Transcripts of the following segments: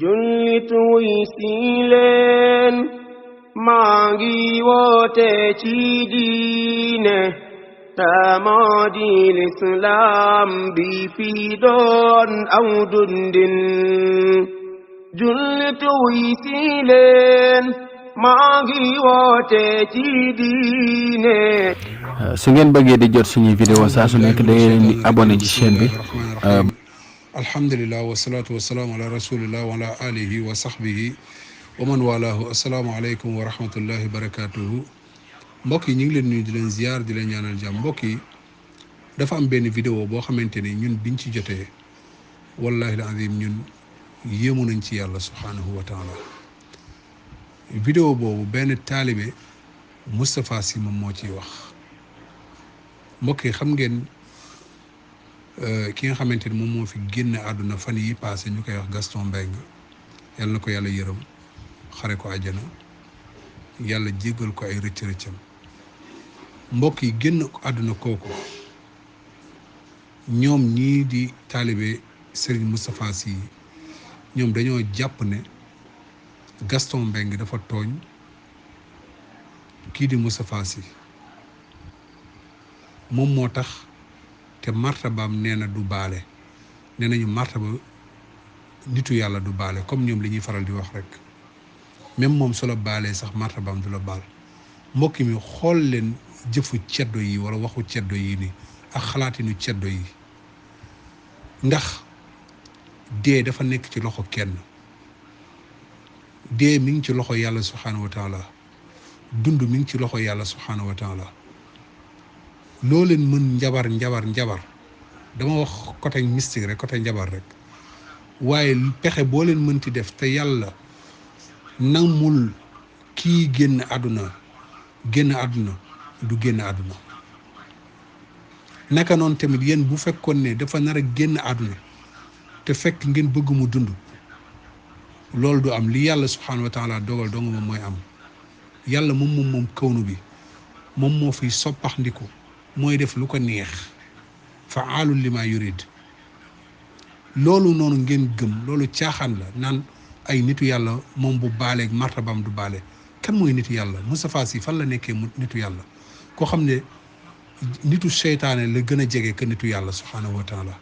jullit wuy si leen maa ngi woote ci diine moo di lislaam bi fi doon aw dundin jullit wuy si leen maa ngi woote ci diine. su ngeen bëggee di jot suñuy vidéo saa su nekk da ngeen di abonné ci chaîne bi. alhamdulillah wasalaatu wasalaamu ala rasulillah wa ala alihi wa sahbihi wa man walaahu assalaamu aleykum wa rahmatullahi wa barakatuhu. mbokk yi ñu ngi leen nuyu di leen ziar di leen ñaanal jàmm. mbokk yi dafa am benn vidéo boo xamante ni ñun biñ ci jotee wallahi alazim ñun yéemu nañ ci yàlla subhanahu wa taala. vidéo boobu benn taalibe Moustapha Sy moom moo ciy wax. mbokk yi xam ngeen ki nga xamante ni moom moo fi génn àdduna fan yi passé ñu koy wax Gaston Mbengue yàlla na ko yàlla yërëm xare ko àjjana yàlla jéggal ko ay rëcc-rëccam. mbokk yi génn àdduna kooku ñoom ñii di taalibe Serigne Moustapha Sy ñoom dañoo jàpp ne Gaston Mbengue dafa tooñ kii di Moustapha Sy moom moo tax te martabaam nee na du baale. nee nañu martaba nitu yàlla du baale comme ñoom li ñuy faral di wax rek même moom su la baalee sax martabaam du la baal. mbokk mi xool leen jëfu ceddo yi wala waxu ceddo yi ni ak xalaatinu ceddo yi. ndax dee dafa nekk ci loxo kenn, dee mi ngi ci loxo yàlla subhaanahu wa taala, dund mi ngi ci loxo yàlla subhaanahu wa taala. loo leen mën njabar dama wax côté mystique rek, côté njabar rek, waaye pexe boo leen mënti def te yàlla namul kii génn àdduna du génn àdduna. naka noonu tamit yéen bu fekkoon ne dafa nar a génn àdduna te fekk ngeen bëgg mu dund, loolu du am. li yàlla subhaanahu wa taala dogal dong moom mooy am. yàlla moom kawnu bi moom moo fiy soppax ndiku, mooy def lu ko neex, fa'aalun limaa yurid. loolu noonu ngeen gëm, loolu caaxaan la. naan ay nitu yàlla moom bu baaleeg martabam du baale. kan mooy nitu yàlla? Moustapha Sy fan la nekkee nitu yàlla? koo xam ne nitu seytaane la gën a jege que nitu yàlla subhaanahu wa taala.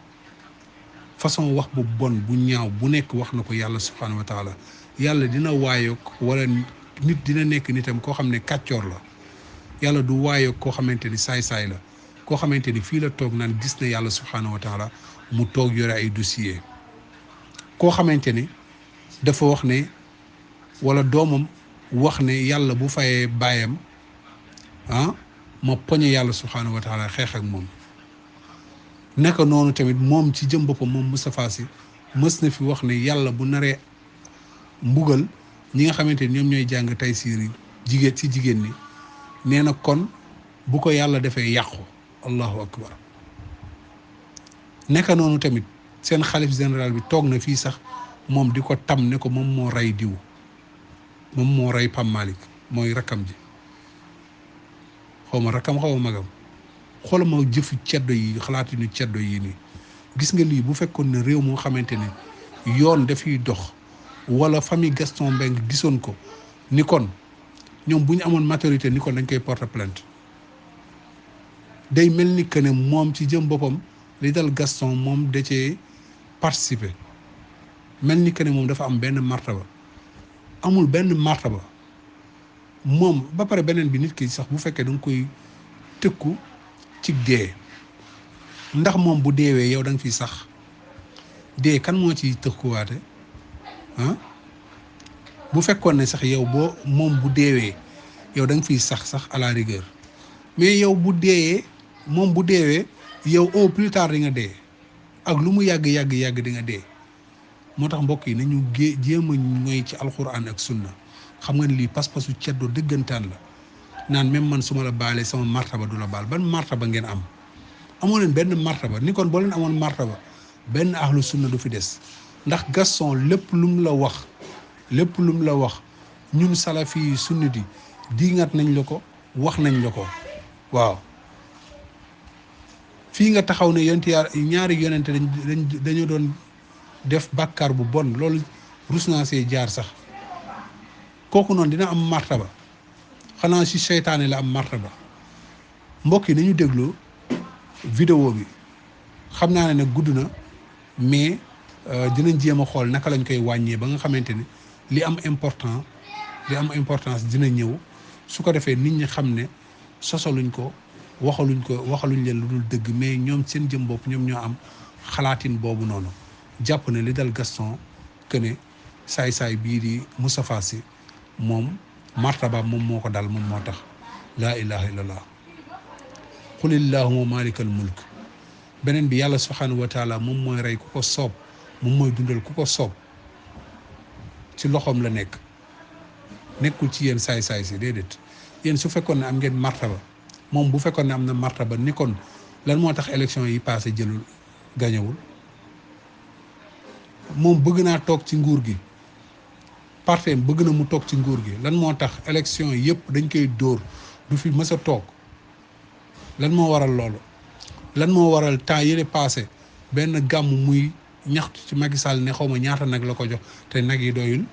façon wax bu bon bu ñaaw bu nekk wax na ko yàlla subhaanahu wa taala. yàlla dina waayoog wala nit dina nekk nitam koo xam ne kàccoor la. yàlla du waayoog koo xamante ni saay-saay la, koo xamante ni fii la toog naan gis na yàlla subhaanahu wa taala mu toog yore ay dossier. koo xamante ni dafa wax ne wala doomam wax ne yàlla bu fayee baayam ma poñe yàlla subhaanahu wa taala xeex ak moom. naka noonu tamit moom ci jëm boppam moom Moustapha Sy mës na fi wax ne yàlla bu naree mbugal ñi nga xamante ni ñoom ñooy jàng tay siir jigéen ñi, nee na kon bu ko yàlla defee yàqu. allahu akbar. naka noonu tamit seen xalif général bi toog na fii sax moom di ko tam ne ko moom moo rey diw, moom moo rey Pam Malick, mooy rakkam ji, xaw ma rakkam xaw ma magam. xoolal ma jëfu ceddo yi, xalaatinu ceddo yi nii. gis nga lii bu fekkoon ne réew moo xamante ne yoon dafiy dox, wala famille Gaston Mbengue gisoon ko ni kon ñoom bu ñu amoon maturité ni kon dañ koy porter plainte. day mel ni que ne moom ci jëm boppam li dal Gaston moom da cee participer. mel ni que ne moom dafa am benn martaba. amul benn martaba moom. ba pare beneen bi, nit ki sax bu fekkee da nga koy tëkku ci dee, ndax moom bu deewee yow da nga fiy sax. dee kan moo ci tëkkuwaate bu fekkoon ne sax yow moom bu deewee yow da nga fiy sax à la rigueur, mais yow bu deeyee moom bu deewee yow au plus tard di nga dee, ak lu mu yàgg di nga dee. moo tax mbokk yi nañu jéem a ñooy ci alxuraan ak sunna. xam nga ne lii pas-pasu ceddo dëggantaan la. naan même man su ma la baalee sama martaba du la baal. ban martaba ngeen am? amoo leen benn martaba. ni kon boo leen amoon martaba benn ahlu sunna du fi des. ndax Gaston lépp lu mu la wax ñun salafi yi sunniti diingat nañ la ko, wax nañ la ko. waaw fii nga taxaw ne ñaari yonente dañu doon def bàkkaar bu bon, loolu rus naa see jaar sax kooku noonu dina am martaba xanaa si seytaane la am martaba mbokk yi nañu déglu vidéo bi xam naa ne nag gudd na mais dinañ jéem a xool naka lañ koy wàññee ba nga xamante ni li am importance dina ñëw su ko defee nit ñi xam ne sosaluñ ko waxaluñ leen lu dul dëgg mais ñoom seen jëm bopp ñoom ñoo am xalaatin boobu noonu jàpp ne li dal Gaston que ne saay-saay bii di Moustapha Sy moom martaba moom moo ko dal moom moo tax laa ilaha illallah qul illahuma malikal mulk beneen bi yàlla subhanahu wa taala moom mooy rey ku ko soob moom mooy dundal ku ko soob ci loxoom la nekkul ci yéen saay-saay si déedéet yéen su fekkoon ne am ngeen martaba moom bu fekkoon ne am na martaba ni kon lan moo tax élection yi passé jëlul gañewul moom bëgg naa toog ci nguur gi parteem bëgg na mu toog ci nguur gi lan moo tax élection yëpp dañ koy dóor du fi mës a toog lan moo waral loolu lan moo waral temps yële passé benn gàmm muy ñaxtu ci Macky Sall ne xaw ma ñaata nag la ko jox te nag yi doyul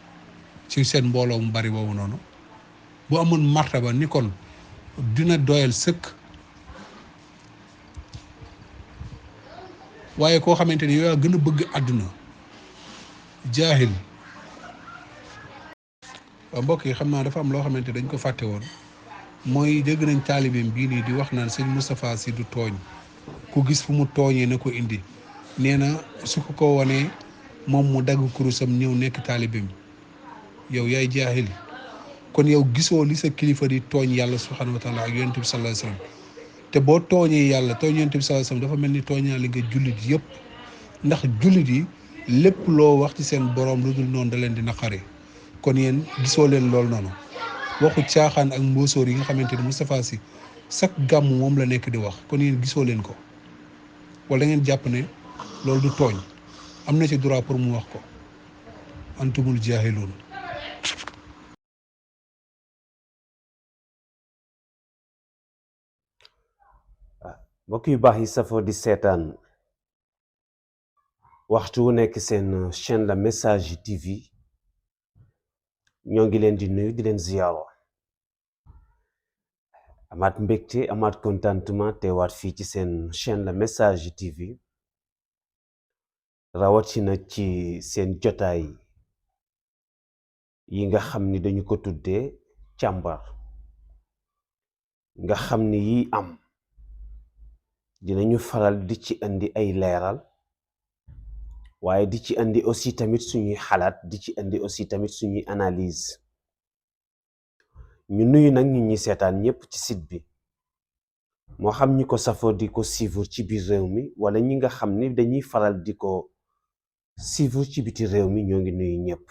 ci seen mbooloo mu bari boobu noonu bu amoon martaba ni kon dina doyal sëkk waaye koo xamante ni yow yaa gën a bëgg àdduna jaahil mbokk yi xam naa dafa am loo xamante dañ ko fàtte woon mooy dégg nañ taalibeem bii nii di wax naan sëñ Moustapha Sy du tooñ ku gis fu mu tooñee na ko indi nee na su ko wanee moom mu dagg kurusam ñëw nekk taalibeem yow yaay jaahil kon yow gisoo li sa kilifa di tooñ yàlla subhanahu wa taala ak yonent bi sallallahu alayhi wasallam te boo tooñee yàlla tooñ yonent bi sallallahu alayhi wasallam dafa mel ni tooñaale nga jullit yëpp ndax jullit yi lépp loo wax ci seen borom lu dul noonu da leen di naqare kon yéen gisoo leen loolu noonu waxu caaxaan ak mbóosóor yi nga xamante ni Moustapha Sy chaque gàmm moom la nekk di wax kon yéen gisoo leen ko wala da ngeen jàpp ne loolu du tooñ am na ci droit pour mu wax ko antumul jaahiluun mbokk yu baax yi safoo di seetaan waxtu wu nekk seen chaîne la message TV ñoo ngi leen di nuyu di leen ziyaaro amaat mbégte amaat contentement teewaat fii ci seen chaîne la message TV rawatina ci seen jotaay yi nga xam ni dañu ko tuddee càmbar nga xam ni yi am dinañu faral di ci indi ay leeral waaye di ci indi aussi tamit suñuy xalaat di ci indi aussi tamit suñuy analyse ñu nuyu nag ñi seetaan ñëpp ci site bi moo xam ñi ko safoo di ko suivre ci biir réew mi wala ñi nga xam ni dañuy faral di ko suivre ci biti réew mi ñoo ngi nuyu ñëpp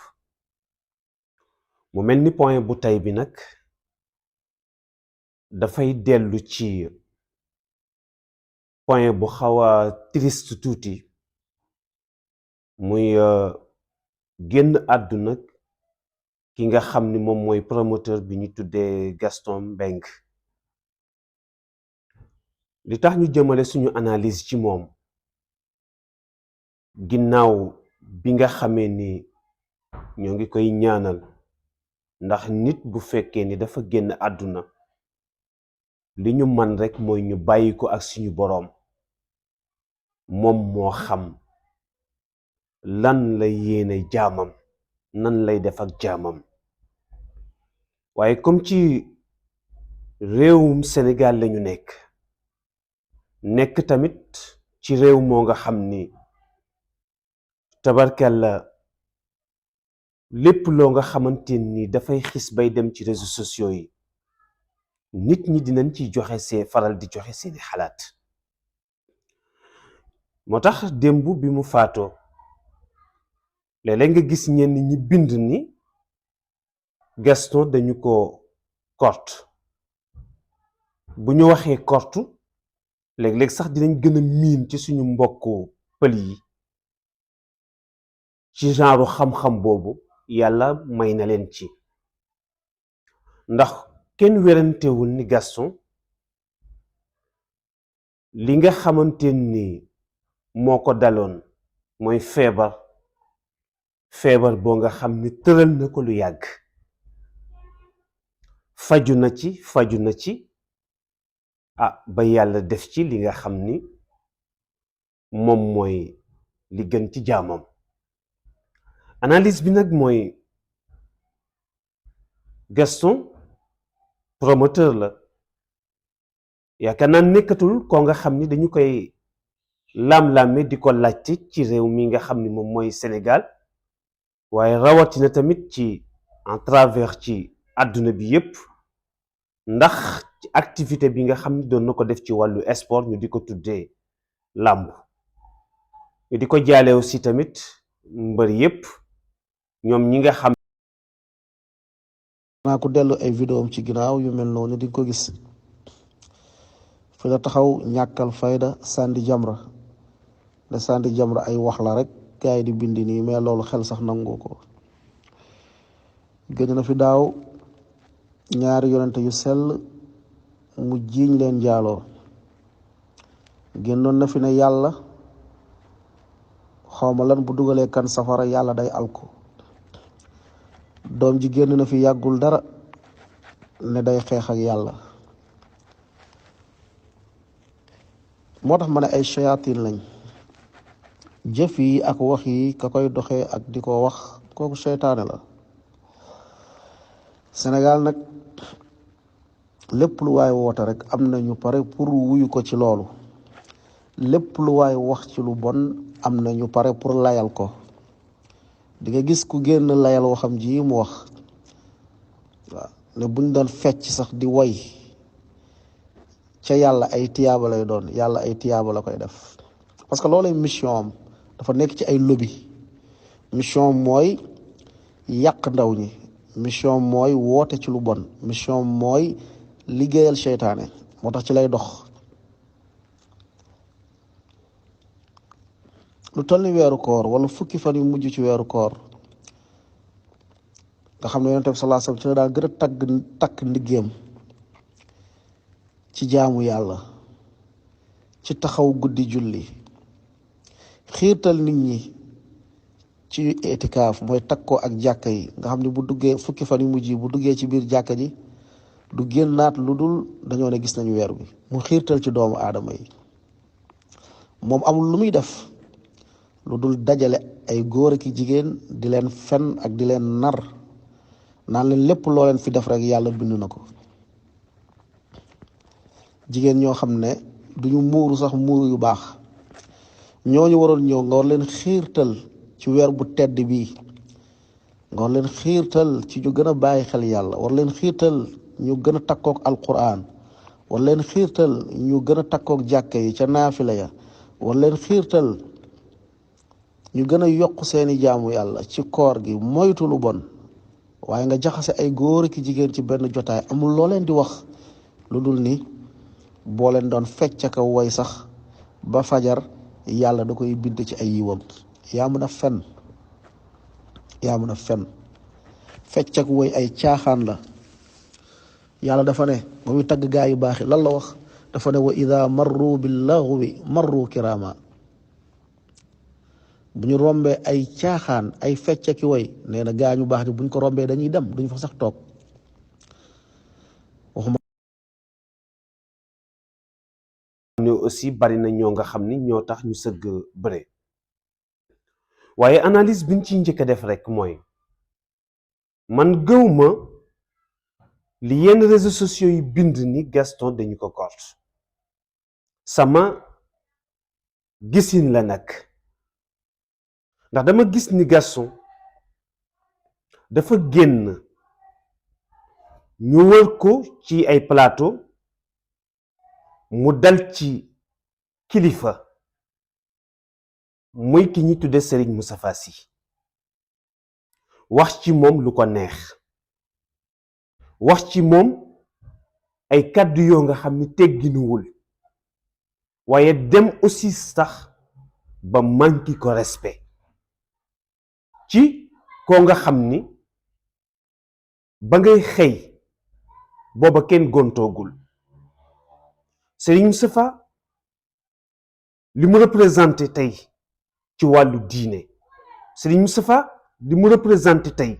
mu mel ni point bu tey bi nag dafay dellu ci point bu xaw a triste tuuti muy génn àdduna ki nga xam ni moom mooy promoteur bi ñu tuddee Gaston Mbengue li tax ñu jëmale suñu analyse ci moom ginnaaw bi nga xamee ni ñoo ngi koy ñaanal ndax nit bu fekkee ni dafa génn àdduna li ñu man rekk mooy ñu bàyyi ko ak suñu boroom moom moo xam lan lay yéene jaamam nan lay def ak jaamam waaye comme ci réewum Sénégal lañu nekk tamit ci réew moo nga xam ni tabarkalla lépp loo nga xamante ni dafay xis bay dem ci réseaux sociaux yi nit ñi dinañ ci faral di joxe seeni xalaat moo tax démb bi mu faatoo léeg-léeg nga gis ñenn ñi bind ni Gaston dañu ko kort bu ñu waxee kortu léeg-léeg sax dinañ gën a miin ci suñu mbokku pël yi ci genre xam-xam boobu yàlla may na leen ci ndax kenn werantewul ni Gaston li nga xamante ni moo ko daloon mooy feebar feebar boo nga xam ni tëral na ko lu yàgg faju na ci ba yàlla def ci li nga xam ni moom mooy li gën ci jaamam. analyse bi nag mooy Gaston promoteur la, yaakaar naa nekkatul koo nga xam ni dañu koy laam-laame di ko laajte ci réew mi nga xam ni moom mooy Sénégal, waaye rawatina tamit ci en travers ci àdduna bi yépp, ndax ci activité bi nga xam ni doon na ko def ci wàllu sport ñu di ko tuddee làmb. ñu di ko jaale aussi tamit mbër yépp, ñoom ñi nga xam naa ko dellu ay vidéo am ci ginnaaw yu mel noonu di ko gis fi la taxaw ñàkkal fayda sànni jamra ne sànni jamra ay wax la rek gars yi di bind nii, mais loolu xel sax nangu ko. gëj na fi daaw ñaari yonente yu sell mu jiiñ leen jaaloo, génnoon na fi ne yàlla xawma lan bu dugalee kan safara yàlla day alko. doom ji génn na fi yàggul dara ne day xeex ak yàlla. moo tax ma ne ay shayatin lañ, jëf yi ak wax yi ka koy doxee ak di ko wax kooku seytaane la. Sénégal nag lépp lu waay woote rek am na ñu pare pour wuyu ko ci loolu, lépp lu waay wax ci lu bon am na ñu pare pour layal ko. di nga gis ku génn layal waxam ji mu wax waaw ne buñ doon fecc sax di woy ca yàlla ay tiyaaba lay doon, yàlla ay tiyaaba la koy def. parce que loolay mission am, dafa nekk ci ay lobby. mission mooy yàq ndaw ñi, mission mooy woote ci lu bon, mission mooy liggéeyal seytaane, moo tax ci lay dox. lu toll ni weeru koor wala fukki fan yu mujj ci weeru koor nga xam ne yonent bi sallallahu alayhi wasallam ci la daal gën a takk ndiggeem ci jaamu yàlla, ci taxaw guddi julli, xiirtal nit ñi ci itikaaf mooy takkoo ak jàkka yi, nga xam ne bu duggee fukki fan yu mujj yi bu duggee ci biir jàkka ji du génnaat lu dul dañoo ne gis nañu weer bi. mu xiirtal ci doomu aadama yi, moom amul lu muy def lu dul dajale ay góor ak jigéen di leen fen ak di leen nar naan leen lépp loo leen fi def rek yàlla bind na ko. jigéen ñoo xam ne duñu muuru sax muuru yu baax, ñooñu waroon ñëw nga war leen xiirtal ci weer bu tedd bii, nga war leen xiirtal ci ñu gën a bàyyi xel yàlla, war leen xiirtal ñu gën a takkook alquran, war leen xiirtal ñu gën a takkook jàkka yi ca naafila ya, war leen xiirtal ñu gën a yokk seeni jaamu yàlla ci koor gi, moytu lu bon. waaye nga jaxase ay góor ki jigéen ci benn jotaay, amul loo leen di wax lu dul ni boo leen doon fecc ka woy sax ba fajar yàlla da koy bind ci ay yiwam. yaa mën a fen, yaa mën a fen. fecc ak woy ay caaxaan la. yàlla dafa ne ba muy tagg gaa yu baax yi lan la wax? dafa ne wa ida marru bil laghwi marru kirama. bu ñu rombee ay caaxaan ay fecc ki woy, nee na gaa ñu baax ni buñ ko rombee dañuy dem, duñ fa sax toog. waxuma ne aussi bari na ñoo nga xam ni ñoo tax ñu sëgg bëre. waaye analyse biñ ci njëkk a def rek mooy man gëwma li yenn réseaux sociaux yi bind ni Gaston dañu ko kort. sama gisin la nag, ndax dama gis ni Gaston dafa génn ñu wër ko ci ay plateau mu dal ci kilifa muy ki ñi tudde Serigne Moustapha Sy, wax ci moom lu ko neex, wax ci moom ay kàddu yoo nga xam ni tegginuwul, waaye dem aussi sax ba manqué ko respect ci koo nga xam ni ba ngay xëy booba kenn gontoogul. Serigne Moustapha li mu représenté tey ci wàllu diine, Serigne Moustapha li mu représenté tey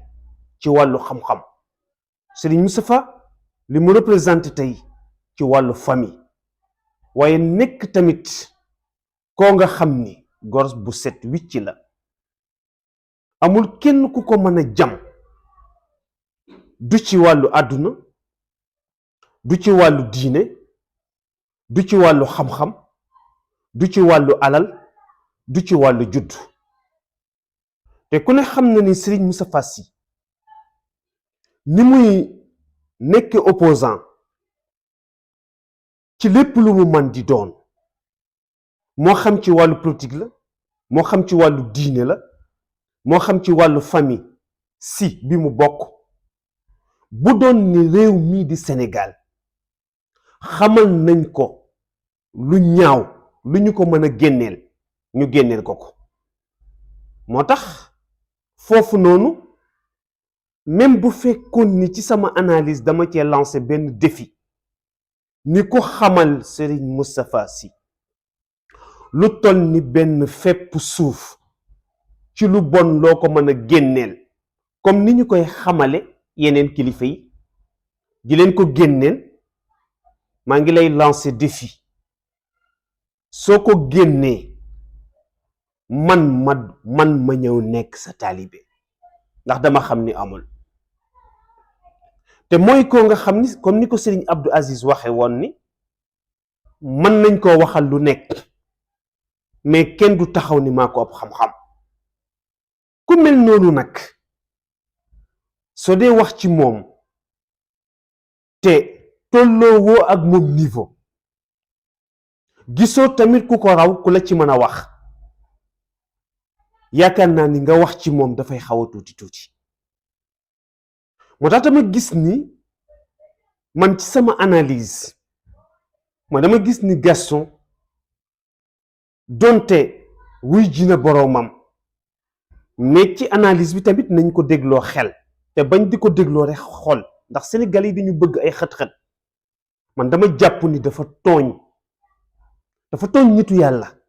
ci wàllu xam-xam Serigne Moustapha li mu représenté tey ci wàllu famille waaye nekk tamit koo nga xam ni gor bu set wicc la amul kenn ku ko mën a jam du ci wàllu àdduna du ci wàllu diine du ci wàllu xam-xam du ci wàllu alal du ci wàllu judd te ku ne xam na ni Serigne Moustapha Sy ni muy nekk opposant ci lépp lu mu man di doon moo xam ci wàllu politique la moo xam ci wàllu diine la moo xam ci wàllu famille si bi mu bokk bu doon ni réew mii di Sénégal xamal nañ ko lu ñaaw lu ñu ko mën a génneel ñu génneel ko moo tax foofu noonu même bu fekkoon ni ci sama analyse dama cee lancé benn défi ni ko xamal Serigne Moustapha Sy lu toll ni benn fepp suuf ci lu bon loo ko mën a génneel comme ni ñu koy xamale yeneen kilifa yi di leen ko génneel maa ngi lay lancé défi soo ko génnee man ma ñëw nekk sa taalibe ndax dama xam ni amul te mooy ko nga xam ni comme ni ko Serigne Abdou Aziz waxe woon ni mën nañ koo waxal lu nekk mais kenn du taxaw ni maa ko ëpp xam-xam ku mel noonu nag soo dee wax ci moom te tolloowoo ak moom niveau gisoo tamit ku ko raw ku la ci mën a wax yaakaar naa ni nga wax ci moom dafay xaw a tuuti moo tax dama gis ni man ci sama analyse dama gis ni Gaston donte wuy ji na boroomam mais ci analyse bi tamit nañ ko dégloo xel te bañ di ko dégloo rek xol ndax Sénégal yi dañu bëgg ay xët-xët man dama jàpp ni dafa tooñ nitu yàlla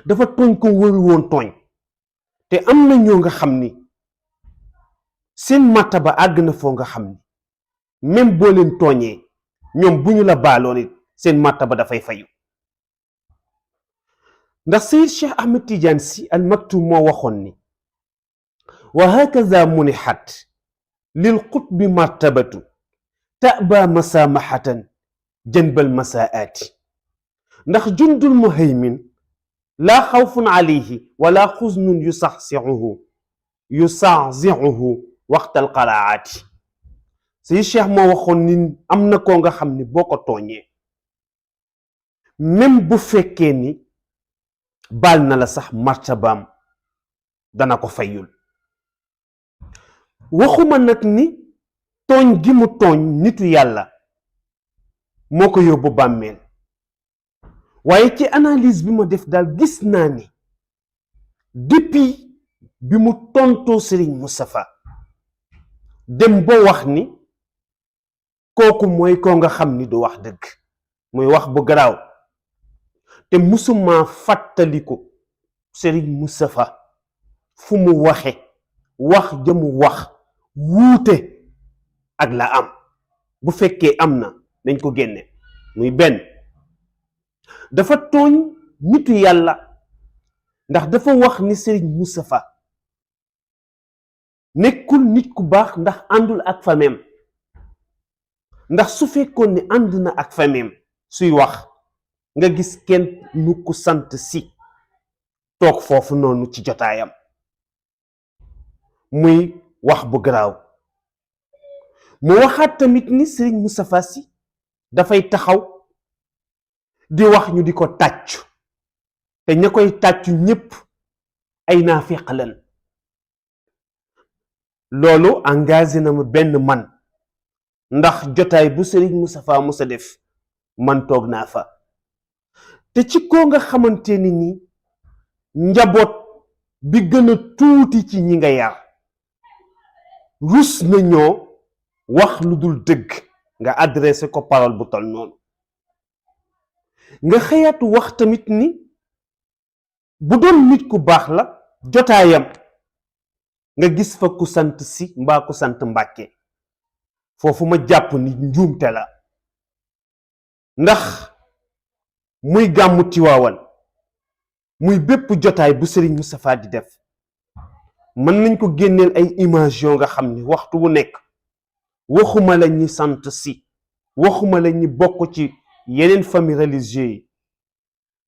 dafa tooñ ko wëru woon tooñ te am na ñoo nga xam ni seen martaba àgg na foo nga xam ni même boo leen tooñee ñoom bu ñu la baaloon it seen martaba dafay fayu ndax Seyyid Cheikh Ahmed Tidiane Sy Al Maktoum moo waxoon ni wa hakaza munihat lil qutbi martabatu ta'ba masamahatan janbal masaati ndax jundul muhaymin laa xawfun alayhi wala xuznun yusaziuhu waxtal qaraati Seyyid Cheikh moo waxoon ni am na koo nga xam ni boo ko tooñee même bu fekkee ni baal na la sax martabaam dana ko fayul waxuma nag ni tooñ gi mu tooñ nitu yàlla moo ko yóbbu bàmmeel waaye ci analyse bi ma def daal gis naa ni depuis bi mu tontoo Serigne Moustapha dem ba wax ni kooku mooy koo nga xam ni du wax dëgg muy wax bu garaaw te musuma fàttaliku Serigne Moustapha fu mu waxe wax jëmu wax wuute ak la am bu fekkee am na dañ ko génne muy benn dafa tooñ nitu yàlla ndax dafa wax ni Serigne Moustapha nekkul nit ku baax ndax àndul ak fameem ndax su fekkoon ni ànd na ak fameem suy wax nga gis kenn nu ku sant si toog foofu noonu ci jotaayam muy wax bu garaaw mu waxaat tamit ni Serigne Moustapha Sy dafay taxaw di wax ñu di ko tàccu te ña koy tàccu ñépp ay naafiq lañ loolu engagé na ma benn man ndax jotaay bu Serigne Moustapha musa def man toog naa fa te ci koo nga xamante ni njaboot bi gën a tuuti ci ñi nga yar rus na ñoo wax lu dul dëgg nga adressé ko parole bu tol noonu nga xëyaat wax tamit ni bu doon nit ku baax la jotaayam nga gis fa ku sant si mbaa ku sant Mbàkke foofu ma jàpp ni njuumte la ndax muy gàmmu Tiwaawan muy bépp jotaay bu Serigne Moustapha di def mën nañ ko génneel ay image yoo nga xam ni waxtu wu nekk waxuma la ñi sant si waxuma la ñi bokk ci yeneen famille religieux yi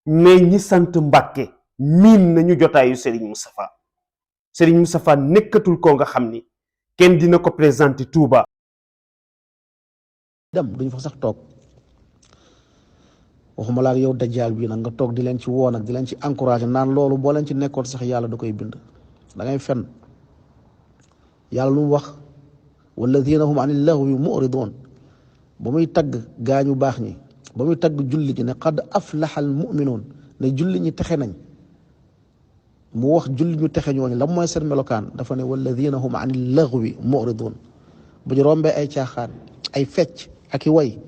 mais ñi sant Mbàkke miin nañu jotaayu Serigne Moustapha nekkatul ko nga xam ni kenn dina ko présenter Touba. dem duñ fa sax toog waxuma la ak yow dajjaal bii nag nga toog di leen ci woo nag di leen ci encouragé naan loolu boo leen ci nekkoon sax yàlla da koy bind da ngay fen yàlla lu mu wax walladina hum anil lahwi mu'ridun ba muy tagg gaañu baax ñi ba muy tagg julli ñi ne qad aflaha al mu'minun ne julli ñi texe nañ mu wax julli ñu texe ñooñu la mooy seen melokaan dafa ne walladina hum anil lahwi mu'ridun bu ñu rombee ay caaxaan ay fecc ak i way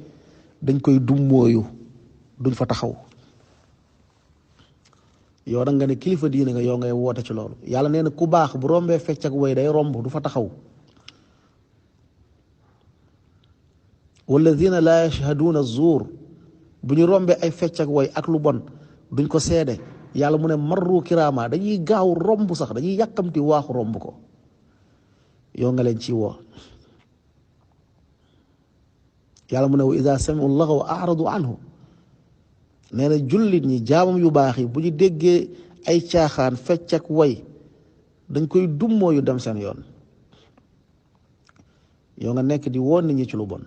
dañ koy dummóoyu duñ fa taxaw yow da nga ne kilifa diine nga yow ngay woote ci loolu yàlla nee na ku baax bu rombee fecc ak way day romb du fa taxaw walladina laa yashhaduuna zuur bu ñu rombee ay fecc ak way ak lu bon duñ ko seede yàlla mu ne marru kiraama dañuy gaaw romb sax dañuy yàkkamti waaxu romb ko yow nga leen ci woo yàlla mu ne wa ida samiu llaghwa a'radu anhu nee na jullit ñi jaamam yu baax yi bu ñu déggee ay caaxaan fecc ak way dañ koy dummoo yu dem seen yoon yow nga nekk di woon nit ñi ci lu bon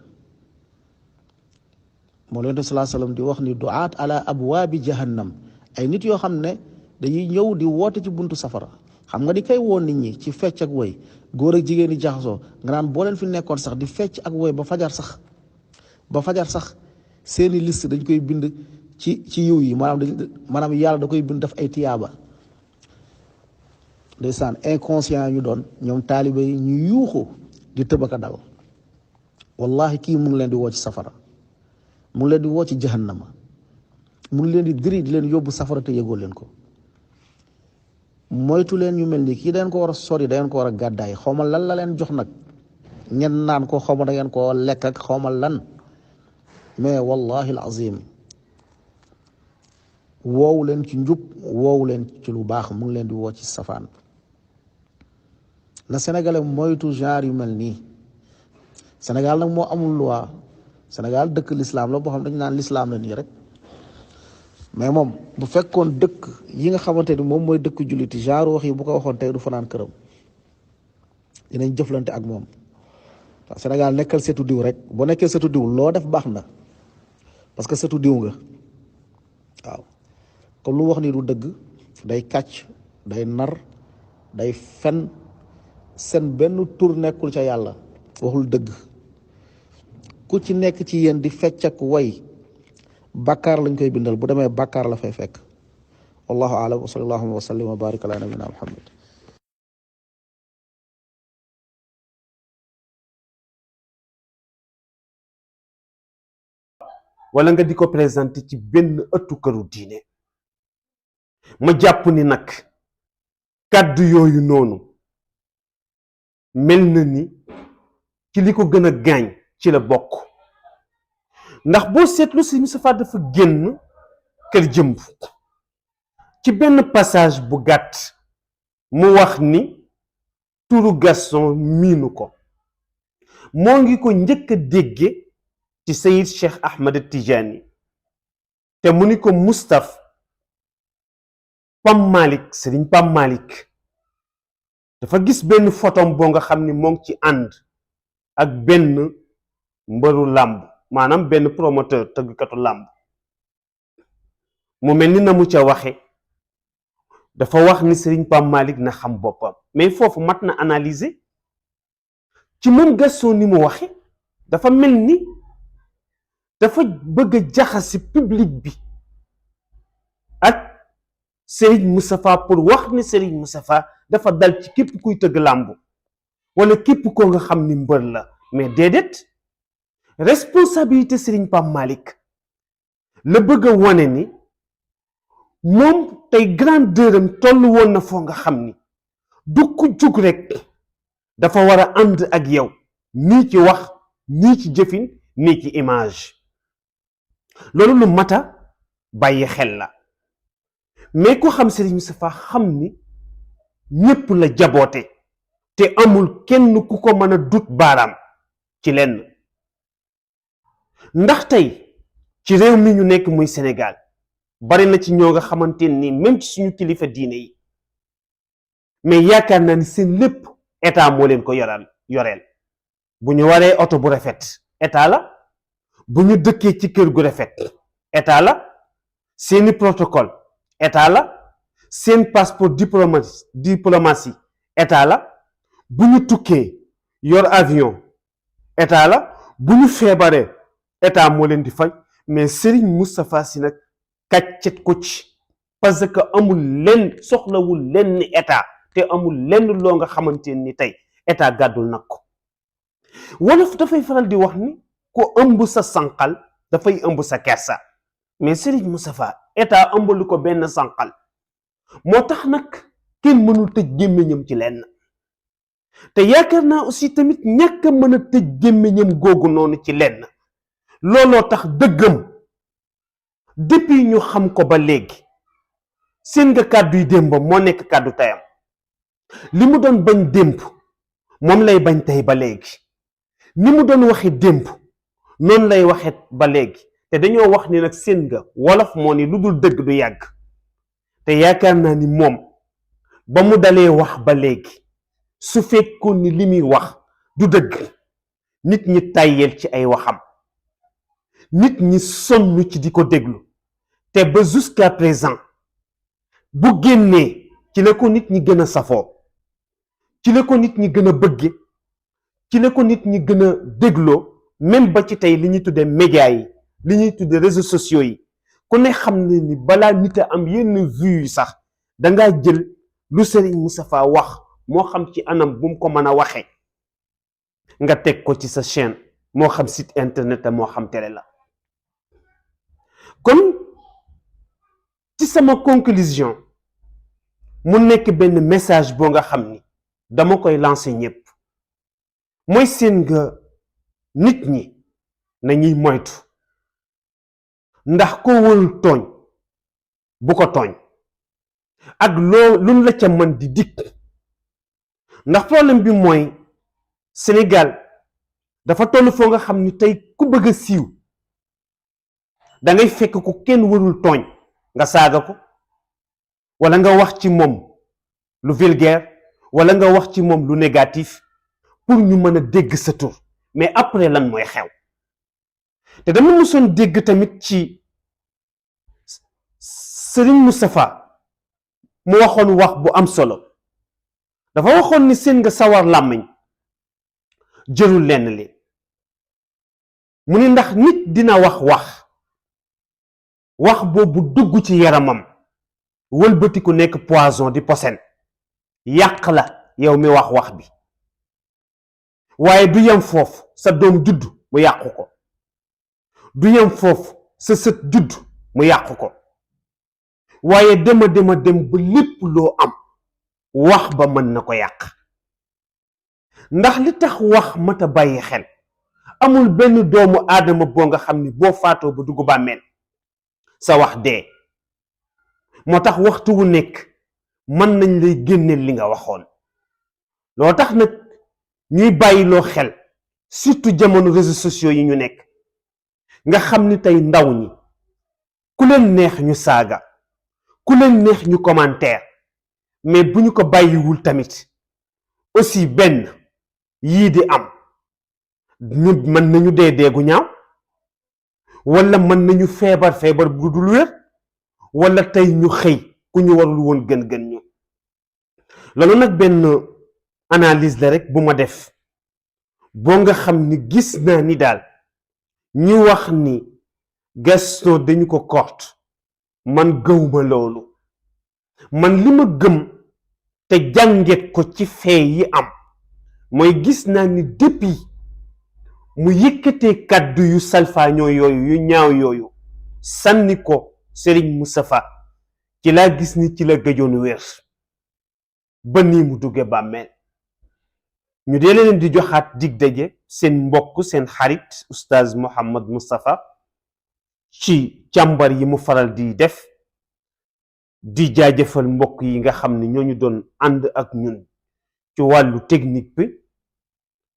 moo leen sallallahu alayhi wasallam di wax ni du'aat ala abwaabi jahannam ay nit yoo xam ne dañuy ñëw di woote ci buntu safara xam nga di koy woon nit ñi ci fecc ak way góor ak jigéen di jaxasoo nga naan boo leen fi nekkoon sax di fecc ak way ba fajar sax seeni liste dañ koy bind ci yiw yi maanaam yàlla da koy bind def ay tiyaaba ndeysaan inconscient ñu doon ñoom taalibe yi ñu yuuxu di tëbaka dal wallahi kii mu ngi leen di woo ci safara mu ngi leen di woo ci jahannama mu ngi leen di diri di leen yóbbu safara te yëgoo leen ko moytu leen ñu mel ni kii dangeen ko war a sori dangeen ko war a gàddaay xawma lan la leen jox nag ngeen naan ko xawma da ngeen ko lekk ak xawma lan mais wallahi alazim woowu leen ci njub woowu leen ci lu baax mu ngi leen di woo ci safaan na sénégalais moytu genre yu mel nii Sénégal nag moo amul loi Sénégal dëkk l'islam la boo xam dañu naan l'islam la nii rek mais moom bu fekkoon dëkk yi nga xamante ni moom mooy dëkk julliti genre wax yi bu ko waxoon tey du fanaan këram dinañ jëflante ak moom waaw Sénégal nekkal setu diw rek boo nekkee setu diw loo def baax na parce que setu diw nga waaw comme lu wax ni du dëgg day kàcc day nar day fen seen benn tur nekkul ca yàlla waxul dëgg ku ci nekk ci yéen di fecc ak way bàkkaar lañ koy bindal bu demee bàkkaar la fay fekk wallahu a'lam wa sallallahu wa sallim wa barik ala nabina muhammad wala nga di ko présenté ci benn ëttu këru diine ma jàpp ni nag kàddu yooyu noonu mel na ni ci li ko gën a gaañ ci la bokk ndax boo seetlu si Moustapha dafa génn kër jëmb ci benn passage bu gàtt mu wax ni turu Gaston miinu ko moo ngi ko njëkk a dégge ci Sayid Cheikh Ahmed Tijani te mu ni ko Moustapha Pam Malick Serigne Pam Malick dafa gis benn photom boo nga xam ni moo ngi ci ànd ak benn mbëru làmb maanaam benn promoteur tëggkatu làmb mu mel ni na mu ca waxe dafa wax ni Serigne Pam Malick na xam boppam mais foofu mat na analyser ci moom Gaston ni mu waxe dafa mel ni dafa bëgg a jaxasi public bi ak Serigne Moustapha pour wax ni Serigne Moustapha dafa dal ci képp kuy tëgg làmb wala képp koo nga xam ni mbër la mais déedéet responsabilité Serigne Pam Malick la bëgg a wane ni moom tey grandeur am toll woon na foo nga xam ni du ku jug rek dafa war a ànd ak yow nii ci wax nii ci jëfin nii ci image loolu lu mata bàyyi xel la mais ku xam Serigne Moustapha xam ni ñépp la jaboote te amul kenn ku ko mën a dut baaraam ci lenn ndax tey ci réew mi ñu nekk muy Sénégal bari na ci ñoo nga xamante ni même ci suñu kilifa diine yi mais yaakaar naa ni seen lépp état moo leen ko yoreel bu ñu waree oto bu rafet état la bu ñu dëkkee ci kër gu rafet état la seeni protocole état la seen passeport diplomatie état la bu ñu tukkee yor avion état la bu ñu feebaree état moo leen di faj mais Serigne Moustapha Sy nag kàccet ko ci parce que amul lenn soxlawul lenn état te amul lenn loo nga xamante ni tey état gàddul nag ko wolof dafay faral di wax ni ko ëmb sa sànqal dafay ëmb sa kersa mais Serigne Moustapha état ëmbalu ko benn sànqal moo tax nag kenn mënul tëj gémmiñam ci lenn te yaakaar naa aussi tamit ñàkk a mën a tëj gémmiñam googu noonu ci lenn looloo tax dëggam depuis ñu xam ko ba léegi seen nga kàddu yi démbam moo nekk kàddu tayam li mu doon bañ démb moom lay bañ tey ba léegi ni mu doon waxe démb noonu lay waxe ba léegi te dañoo wax ni nag seen nga wolof moo ni lu dul dëgg du yàgg te yaakaar naa ni moom ba mu dalee wax ba léegi su fekkoon ni li muy wax du dëgg nit ñi tàyyeel ci ay waxam nit ñi sonn ci di ko déglu te ba jusqu'à présent bu génnee ci la ko nit ñi gën a safoo ci la ko nit ñi gën a bëgge ci la ko nit ñi gën a dégloo même ba ci tey li ñuy tuddee média yi li ñuy tuddee réseaux sociaux yi ku ne xam ne ni balaa nit a am yenn vues yi sax dangaa jël lu Serigne Moustapha wax moo xam ci anam bu mu ko mën a waxee nga teg ko ci sa chaîne moo xam site internet moo xam télé la kon ci sama conclusion mu nekk benn message boo nga xam ni dama koy lancer ñëpp mooy seen nga nit ñi nañuy moytu ndax ko warul tooñ bu ko tooñ ak luñ la ca mën di dikk ndax problème bi mooy Sénégal dafa toll foo nga xam ni tey ku bëgg a siiw da ngay fekk ko kenn warul tooñ nga saaga ko wala nga wax ci moom lu vulgaire wala nga wax ci moom lu négatif pour ñu mën a dégg sa tur mais après lan mooy xew te dama mësoon dégg tamit ci Serigne Moustapha mu waxoon wax bu am solo dafa waxoon ni seen nga sawar làmmiñ jërul lenn li mu ni ndax nit dina wax boobu dugg ci yaramam wëlbati ku nekk poison di posen yàq la yow mi wax bi waaye du yem foofu sa doom judd mu yàqu ko du yem foofu sa sët judd mu yàqu ko waaye dem ba lépp loo am wax ba mën na ko yàq ndax li tax wax mata bàyyi xel amul benn doomu aadama boo nga xam ni boo faatoo ba dugg bàmmeel sa wax dee moo tax waxtu wu nekk mën nañ lay génneel li nga waxoon loo tax nag ñuy bàyyiloo xel surtout jamono réseaux sociaux yi ñu nekk nga xam ni tey ndaw ñi ku leen neex ñu saaga ku leen neex ñu commentaire mais bu ñu ko bàyyiwul tamit aussi benn yii di am ñu mën nañu dee gu ñaaw wala mën nañu feebar bu dul wér wala tey ñu xëy ku ñu warul woon gën ñu loolu nag benn analyse la rek bu ma def boo nga xam ni gis naa ni daal ñi wax ni Gaston dañu ko kort man gëwma loolu man li ma gëm te jànget ko ci fee yi am mooy gis naa ni depuis mu yëkkatee kàddu yu salfaañoo yooyu yu ñaaw yooyu sànni ko Serigne Moustapha ci laa gis ni ci la gëjoon wér ba nii mu dugge bàmmeel ñu dee leen di joxaat dig daje seen mbokk seen xarit oustaz Mouhammad Moustapha ci càmbar yi mu faral di def di jaajëfal mbokk yi nga xam ne ñooñu doon ànd ak ñun ci wàllu technique bi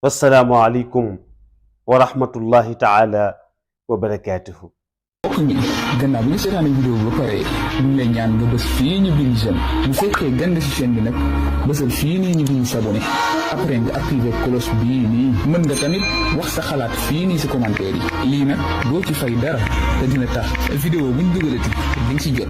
wassalaamu aleykum wa rahmatullahi taala wa barakaatuhu. mbokk ñi gannaaw bi nga seetaane vidéo bi ba pare ñu ngi lay ñaan nga bës fii ñu bind j'aime bu fekkee gande ci chaîne bi nag bësal fii nii ñu bind s'abonné après nga activer cloche bii nii mën nga tamit wax sa xalaat fii nii si commentaire yi lii nag doo ci fay dara te dina tax vidéo buñ dugalati di nga si jot.